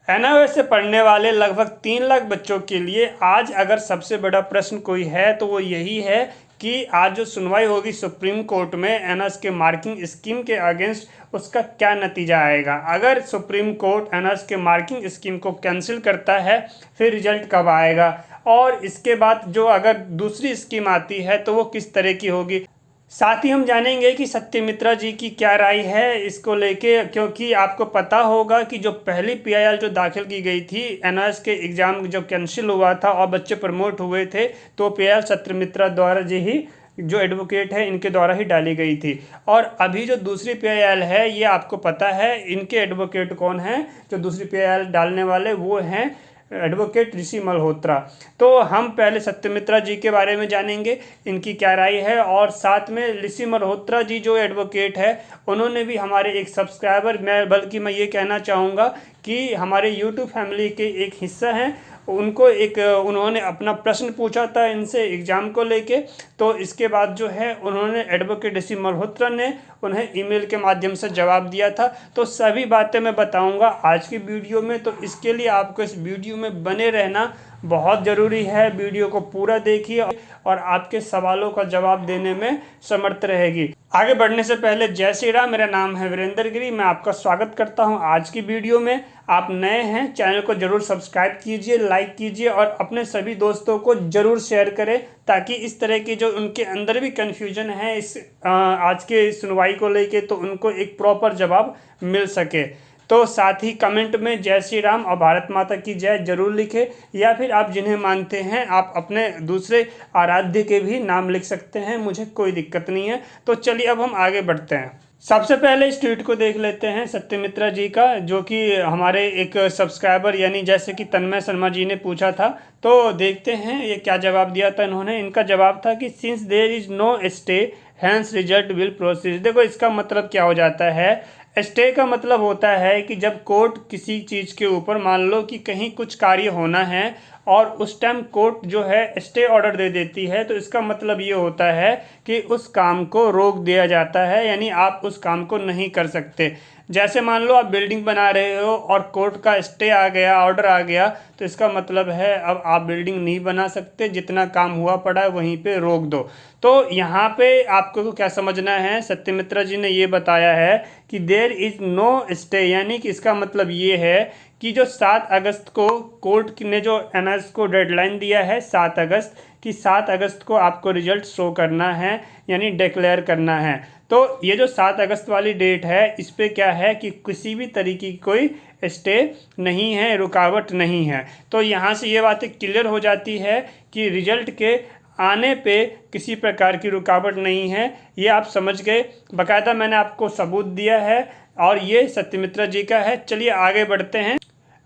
NIOS से पढ़ने वाले लगभग 3 लाख बच्चों के लिए आज अगर सबसे बड़ा प्रश्न कोई है तो वो यही है कि आज जो सुनवाई होगी सुप्रीम कोर्ट में एनआईओएस के मार्किंग स्कीम के अगेंस्ट उसका क्या नतीजा आएगा। अगर सुप्रीम कोर्ट एनआईओएस के मार्किंग स्कीम को कैंसिल करता है फिर रिजल्ट कब आएगा, और इसके बाद जो अगर दूसरी स्कीम आती है तो वो किस तरह की होगी। साथ ही हम जानेंगे कि सत्यमित्रा जी की क्या राय है इसको लेके, क्योंकि आपको पता होगा कि जो पहली पीआईएल जो दाखिल की गई थी एनआईओएस के एग्ज़ाम जब कैंसिल हुआ था और बच्चे प्रमोट हुए थे तो पीआईएल सत्यमित्रा द्वारा जी ही जो एडवोकेट है इनके द्वारा ही डाली गई थी। और अभी जो दूसरी पीआईएल है ये आपको पता है इनके एडवोकेट कौन हैं। जो दूसरी पीआईएल डालने वाले वो हैं एडवोकेट ऋषि मल्होत्रा। तो हम पहले सत्यमित्रा जी के बारे में जानेंगे इनकी क्या राय है, और साथ में ऋषि मल्होत्रा जी जो एडवोकेट है उन्होंने भी हमारे एक सब्सक्राइबर, मैं ये कहना चाहूँगा कि हमारे यूट्यूब फैमिली के एक हिस्सा हैं, उन्होंने अपना प्रश्न पूछा था इनसे एग्ज़ाम को लेके। तो इसके बाद जो है उन्होंने एडवोकेट ऋषि मल्होत्रा ने उन्हें ईमेल के माध्यम से जवाब दिया था। तो सभी बातें मैं बताऊंगा आज की वीडियो में, तो इसके लिए आपको इस वीडियो में बने रहना बहुत ज़रूरी है। वीडियो को पूरा देखिए और आपके सवालों का जवाब देने में समर्थ रहेगी। आगे बढ़ने से पहले जय श्री राम। मेरा नाम है वीरेंद्र गिरी, मैं आपका स्वागत करता हूं आज की वीडियो में। आप नए हैं चैनल को जरूर सब्सक्राइब कीजिए, लाइक कीजिए और अपने सभी दोस्तों को जरूर शेयर करें ताकि इस तरह की जो उनके अंदर भी कन्फ्यूजन है इस आज के सुनवाई को लेके तो उनको एक प्रॉपर जवाब मिल सके। तो साथ ही कमेंट में जय श्री राम और भारत माता की जय जरूर लिखें, या फिर आप जिन्हें मानते हैं आप अपने दूसरे आराध्य के भी नाम लिख सकते हैं, मुझे कोई दिक्कत नहीं है। तो चलिए अब हम आगे बढ़ते हैं। सबसे पहले इस ट्वीट को देख लेते हैं सत्यमित्रा जी का, जो कि हमारे एक सब्सक्राइबर यानी जैसे कि तन्मय शर्मा जी ने पूछा था। तो देखते हैं ये क्या जवाब दिया था इन्होंने। इनका जवाब था कि since there is no stay hence result will proceed. देखो इसका मतलब क्या हो जाता है। स्टे का मतलब होता है कि जब कोर्ट किसी चीज़ के ऊपर, मान लो कि कहीं कुछ कार्य होना है और उस टाइम कोर्ट जो है स्टे ऑर्डर दे देती है, तो इसका मतलब ये होता है कि उस काम को रोक दिया जाता है, यानी आप उस काम को नहीं कर सकते। जैसे मान लो आप बिल्डिंग बना रहे हो और कोर्ट का स्टे आ गया, ऑर्डर आ गया, तो इसका मतलब है अब आप बिल्डिंग नहीं बना सकते, जितना काम हुआ पड़ा है वहीं पे रोक दो। तो यहाँ पे आपको क्या समझना है, सत्यमित्रा जी ने ये बताया है कि देयर इज़ नो स्टे, यानी कि इसका मतलब ये है कि जो 7 अगस्त को कोर्ट ने जो एनआईओएस को डेडलाइन दिया है 7 अगस्त कि 7 अगस्त को आपको रिजल्ट शो करना है, यानी डिक्लेयर करना है। तो ये जो 7 अगस्त वाली डेट है इस पे क्या है कि किसी भी तरीके की कोई स्टे नहीं है, रुकावट नहीं है। तो यहाँ से ये बातें क्लियर हो जाती है कि रिजल्ट के आने पे किसी प्रकार की रुकावट नहीं है। ये आप समझ गए, बाकायदा मैंने आपको सबूत दिया है और ये सत्यमित्रा जी का है। चलिए आगे बढ़ते हैं।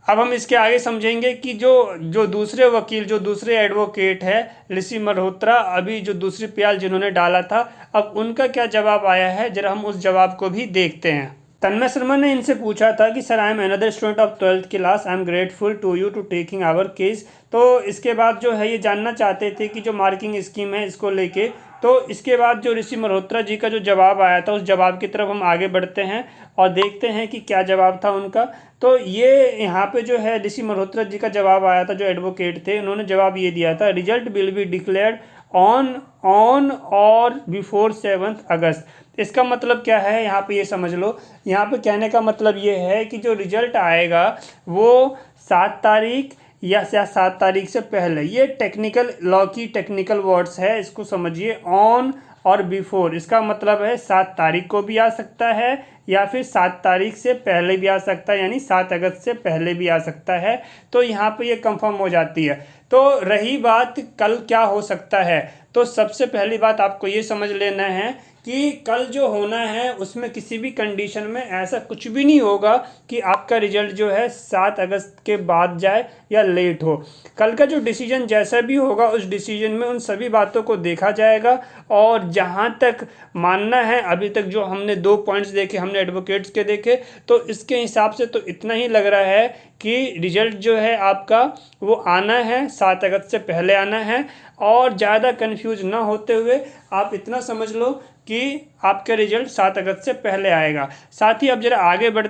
अब हम इसके आगे समझेंगे कि जो दूसरे वकील, जो दूसरे एडवोकेट है ऋषि मल्होत्रा, अभी जो दूसरी पीआईएल जिन्होंने डाला था, अब उनका क्या जवाब आया है जरा हम उस जवाब को भी देखते हैं। तन्मय शर्मा ने इनसे पूछा था कि sir I am another student of 12th class, I am grateful to you to taking our case. तो इसके बाद जो है ये जानना चाहते थे कि जो मार्किंग स्कीम है इसको लेके। तो इसके बाद जो ऋषि मल्होत्रा जी का जो जवाब आया था उस जवाब की तरफ हम आगे बढ़ते हैं और देखते हैं कि क्या जवाब था उनका। तो ये यहाँ पे जो है ऋषि मल्होत्रा जी का जवाब आया था, जो एडवोकेट थे उन्होंने जवाब ये दिया था, result will be declared on और बिफोर 7 अगस्त। इसका मतलब क्या है यहाँ पे ये समझ लो। यहाँ पे कहने का मतलब ये है कि जो रिजल्ट आएगा वो 7 तारीख या 7 तारीख से पहले। ये टेक्निकल लॉ की टेक्निकल वर्ड्स है, इसको समझिए। ऑन और बिफोर इसका मतलब है 7 तारीख को भी आ सकता है या फिर 7 तारीख से पहले भी आ सकता है, यानी 7 अगस्त से पहले भी आ सकता है। तो यहाँ पे ये कंफर्म हो जाती है। तो रही बात कल क्या हो सकता है, तो सबसे पहली बात आपको ये समझ लेना है कि कल जो होना है उसमें किसी भी कंडीशन में ऐसा कुछ भी नहीं होगा कि आपका रिजल्ट जो है 7 अगस्त के बाद जाए या लेट हो। कल का जो डिसीजन जैसा भी होगा उस डिसीजन में उन सभी बातों को देखा जाएगा। और जहां तक मानना है, अभी तक जो हमने 2 पॉइंट्स देखे, हमने एडवोकेट्स के देखे, तो इसके हिसाब से तो इतना ही लग रहा है कि रिजल्ट जो है आपका वो आना है, 7 अगस्त से पहले आना है। और ज़्यादा कंफ्यूज ना होते हुए आप इतना समझ लो कि आपका रिजल्ट 7 अगस्त से पहले आएगा। साथ ही अब जरा आगे बढ़,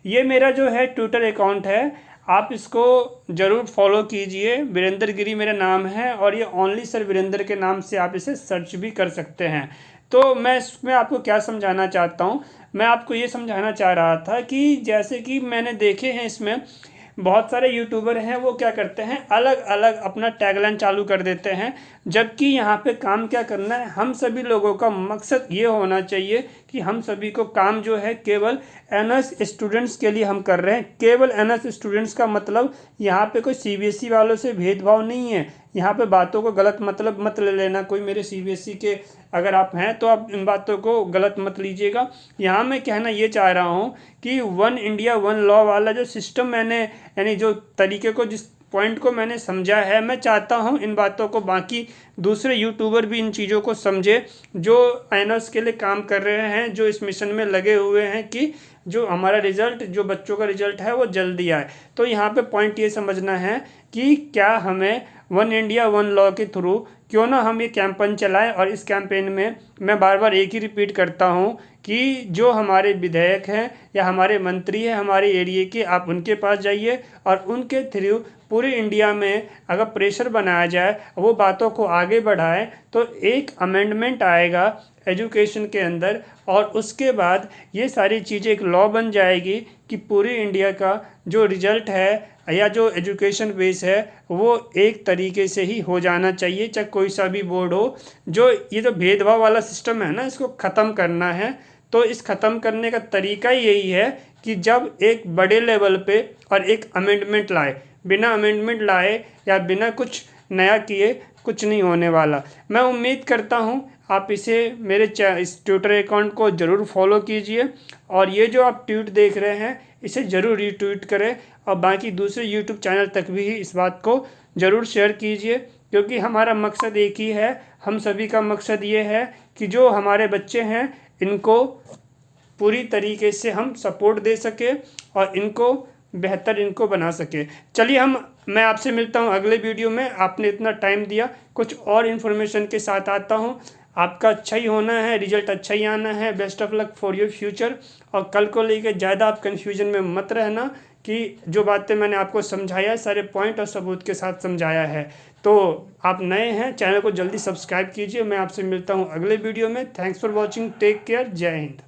ये मेरा जो है ट्विटर अकाउंट है, आप इसको ज़रूर फॉलो कीजिए। वीरेंद्र गिरी मेरा नाम है और ये ओनली सर वीरेंद्र के नाम से आप इसे सर्च भी कर सकते हैं। तो मैं इसमें आपको क्या समझाना चाहता हूँ, मैं आपको ये समझाना चाह रहा था कि जैसे कि मैंने देखे हैं इसमें बहुत सारे यूट्यूबर हैं, वो क्या करते हैं अलग अलग अपना टैगलाइन चालू कर देते हैं, जबकि यहाँ पे काम क्या करना है, हम सभी लोगों का मकसद ये होना चाहिए कि हम सभी को काम जो है केवल एनएस स्टूडेंट्स के लिए हम कर रहे हैं। केवल एनएस स्टूडेंट्स का मतलब यहाँ पे कोई सीबीएसई वालों से भेदभाव नहीं है। यहाँ पे बातों को गलत मतलब मत ले लेना, कोई मेरे सीबीएसई के अगर आप हैं तो आप इन बातों को गलत मत लीजिएगा। यहाँ मैं कहना ये चाह रहा हूँ कि वन इंडिया वन लॉ वाला जो सिस्टम मैंने यानी जो तरीके को जिस पॉइंट को मैंने समझा है, मैं चाहता हूँ इन बातों को बाकी दूसरे यूट्यूबर भी इन चीज़ों को समझे जो एनएस के लिए काम कर रहे हैं, जो इस मिशन में लगे हुए हैं कि जो हमारा रिजल्ट, जो बच्चों का रिजल्ट है वो जल्दी आए। तो यहाँ पे पॉइंट ये समझना है कि क्या हमें वन इंडिया वन लॉ के थ्रू क्यों ना हम ये कैंपेन चलाएं। और इस कैंपेन में मैं बार बार एक ही रिपीट करता हूँ कि जो हमारे विधायक हैं या हमारे मंत्री हैं हमारे एरिया के, आप उनके पास जाइए और उनके थ्रू पूरे इंडिया में अगर प्रेशर बनाया जाए, वो बातों को आगे बढ़ाएं, तो एक अमेंडमेंट आएगा एजुकेशन के अंदर और उसके बाद ये सारी चीज़ें एक लॉ बन जाएगी कि पूरी इंडिया का जो रिजल्ट है या जो एजुकेशन बेस है वो एक तरीके से ही हो जाना चाहिए, चाहे कोई सा भी बोर्ड हो। जो ये जो भेदभाव वाला सिस्टम है ना, इसको ख़त्म करना है। तो इस ख़त्म करने का तरीका ही यही है कि जब एक बड़े लेवल पे और एक अमेंडमेंट लाए, बिना अमेंडमेंट लाए या बिना कुछ नया किए कुछ नहीं होने वाला। मैं उम्मीद करता हूँ आप इसे मेरे इस ट्विटर अकाउंट को ज़रूर फॉलो कीजिए और ये जो आप ट्वीट देख रहे हैं इसे ज़रूर रीट्वीट करें और बाकी दूसरे यूट्यूब चैनल तक भी इस बात को ज़रूर शेयर कीजिए, क्योंकि हमारा मकसद एक ही है। हम सभी का मकसद ये है कि जो हमारे बच्चे हैं इनको पूरी तरीके से हम सपोर्ट दे सके और इनको बेहतर इनको बना सके। चलिए मैं आपसे मिलता हूँ अगले वीडियो में। आपने इतना टाइम दिया, कुछ और इन्फॉर्मेशन के साथ आता हूँ। आपका अच्छा ही होना है, रिजल्ट अच्छा ही आना है। Best of luck for your future. और कल को लेकर ज़्यादा आप कन्फ्यूजन में मत रहना कि जो बातें मैंने आपको समझाया सारे पॉइंट और सबूत के साथ समझाया है। तो आप नए हैं, चैनल को जल्दी सब्सक्राइब कीजिए। मैं आपसे मिलता हूँ अगले वीडियो में। Thanks for watching, take care, जय हिंद।